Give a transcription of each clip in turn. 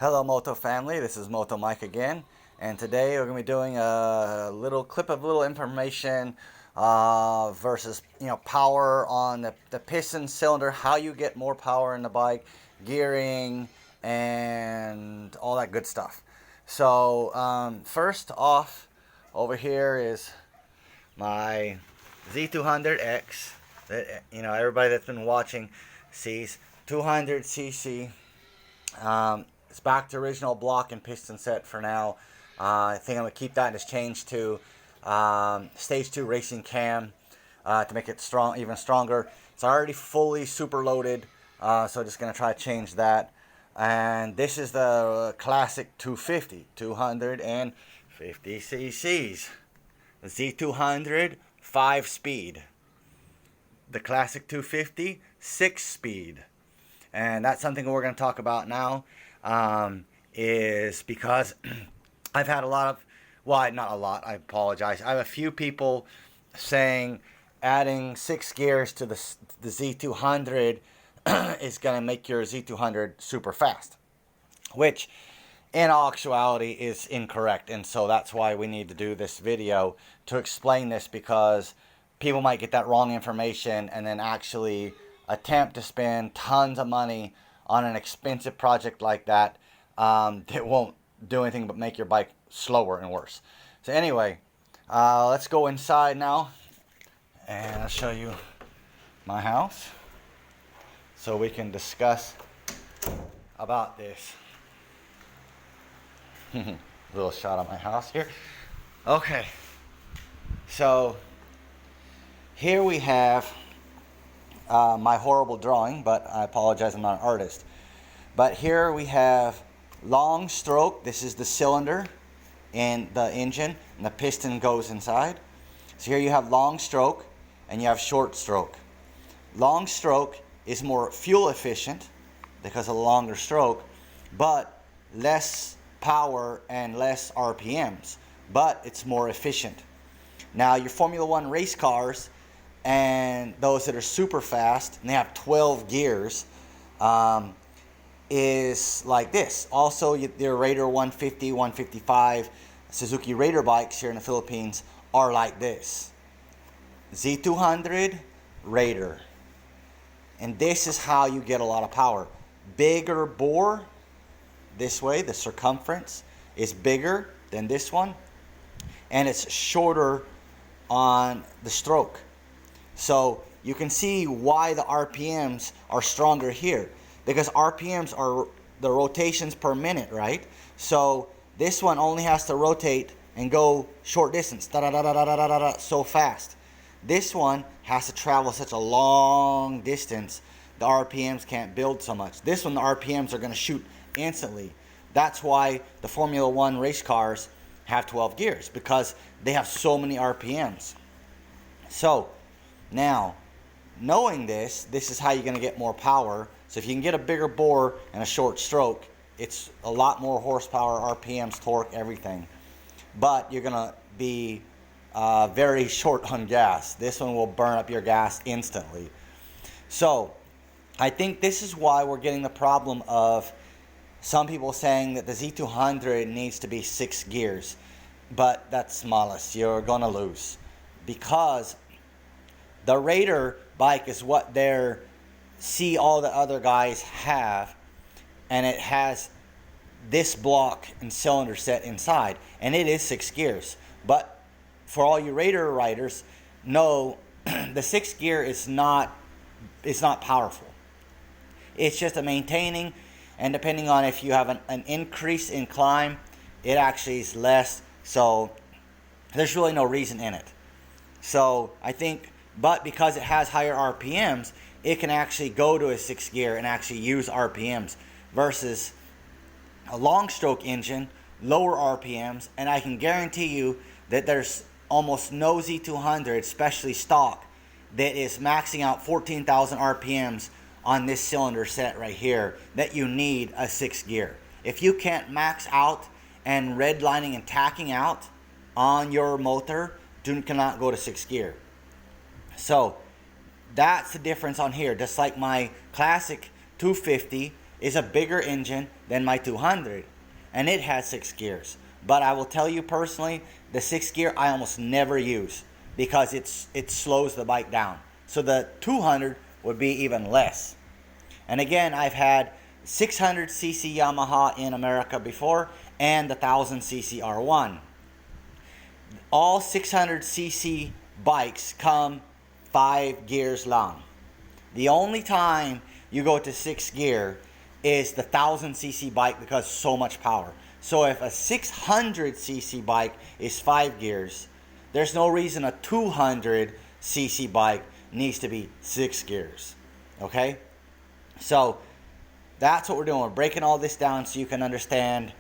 Hello Moto family, this is Moto Mike again, and today we're going to be doing a little clip of little information versus power on the piston cylinder, how you get more power in the bike, gearing, and all that good stuff. So first off, over here is my Z200X that everybody that's been watching sees 200cc. It's back to original block and piston set for now. I think I'm going to keep that and just change to Stage 2 Racing Cam to make it even stronger. It's already fully super loaded, so just going to try to change that. And this is the classic 250 cc's. The Z200 5-speed. The classic 250 6-speed. And that's something we're going to talk about now, is because I've had a lot of, well, not a lot, I apologize. I have a few people saying adding 6 gears to the Z200 is going to make your Z200 super fast, which in all actuality is incorrect. And so that's why we need to do this video to explain this, because people might get that wrong information and then actually attempt to spend tons of money on an expensive project like that that won't do anything but make your bike slower and worse. So anyway, let's go inside now and I'll show you my house so we can discuss about this. Little shot of my house here. Okay, so here we have my horrible drawing, but I apologize, I'm not an artist. But here we have long stroke. This is the cylinder in the engine, and the piston goes inside. So here you have long stroke and you have short stroke. Long stroke is more fuel efficient because of the longer stroke, but less power and less RPMs, but it's more efficient. Now your Formula One race cars and those that are super fast and they have 12 gears is like this. Also, your Raider 150, 155 Suzuki Raider bikes here in the Philippines are like this. Z200 Raider. And this is how you get a lot of power. Bigger bore this way, the circumference is bigger than this one, and it's shorter on the stroke. So you can see why the RPMs are stronger here, because RPMs are the rotations per minute, right? So this one only has to rotate and go short distance, so fast. This one has to travel such a long distance, the RPMs can't build so much. This one, the RPMs are going to shoot instantly. That's why the Formula One race cars have 12 gears, because they have so many RPMs. So now, knowing this is how you're going to get more power. So if you can get a bigger bore and a short stroke, it's a lot more horsepower, RPMs, torque, everything. But you're going to be very short on gas. This one will burn up your gas instantly. So I think this is why we're getting the problem of some people saying that the Z200 needs to be 6 gears. But that's smallest. You're going to lose, because the Raider bike is what see all the other guys have, and it has this block and cylinder set inside, and it is 6 gears. But for all you Raider riders, no, the 6 gear is not powerful. It's just a maintaining, and depending on if you have an increase in climb, it actually is less. So there's really no reason in it. So I think, but because it has higher RPMs, it can actually go to a 6 gear and actually use RPMs, versus a long stroke engine, lower RPMs, and I can guarantee you that there's almost no Z200, especially stock, that is maxing out 14,000 RPMs on this cylinder set right here, that you need a 6 gear. If you can't max out and redlining and tacking out on your motor, you cannot go to 6 gear. So that's the difference on here. Just like my classic 250 is a bigger engine than my 200, and it has 6 gears. But I will tell you personally, the 6 gear I almost never use because it slows the bike down. So the 200 would be even less. And again, I've had 600cc Yamaha in America before and the 1000cc R1. All 600cc bikes come 5 gears long. The only time you go to 6 gear is the 1000cc bike because so much power. So if a 600cc bike is 5 gears, there's no reason a 200cc bike needs to be 6 gears. Okay? So that's what we're doing. We're breaking all this down so you can understand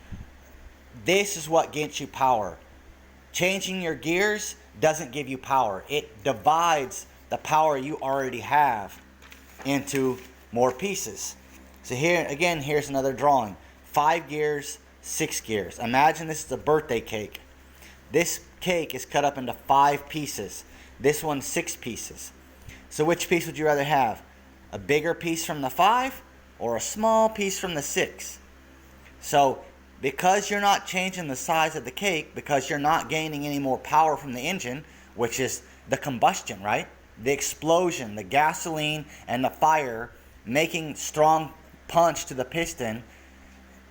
this is what gets you power. Changing your gears doesn't give you power. It divides the power you already have into more pieces. So here again, here's another drawing. 5 gears, 6 gears. Imagine this is a birthday cake. This cake is cut up into 5 pieces. This one's 6 pieces. So which piece would you rather have? A bigger piece from the 5 or a small piece from the 6? So because you're not changing the size of the cake, because you're not gaining any more power from the engine, which is the combustion, right? The explosion, the gasoline and the fire making strong punch to the piston,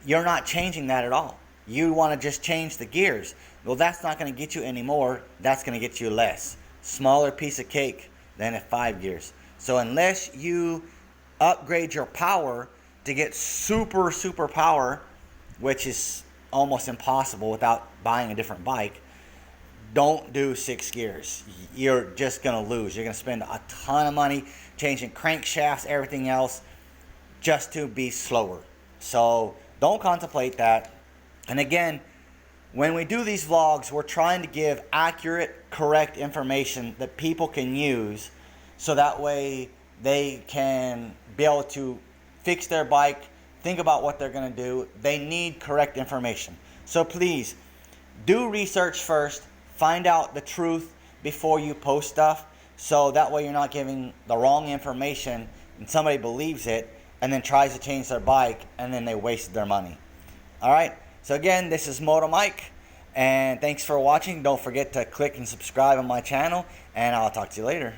you're not changing that at all. You want to just change the gears. Well, that's not going to get you any more. That's going to get you less. Smaller piece of cake than at 5 gears. So unless you upgrade your power to get super power, which is almost impossible without buying a different bike, don't do 6 gears. You're just going to lose. You're going to spend a ton of money changing crankshafts, everything else, just to be slower. So don't contemplate that. And again, when we do these vlogs, we're trying to give accurate, correct information that people can use so that way they can be able to fix their bike, think about what they're going to do. They need correct information. So please, do research first. Find out the truth before you post stuff, so that way you're not giving the wrong information and somebody believes it and then tries to change their bike and then they wasted their money. Alright, so again, this is Moto Mike, and thanks for watching. Don't forget to click and subscribe on my channel, and I'll talk to you later.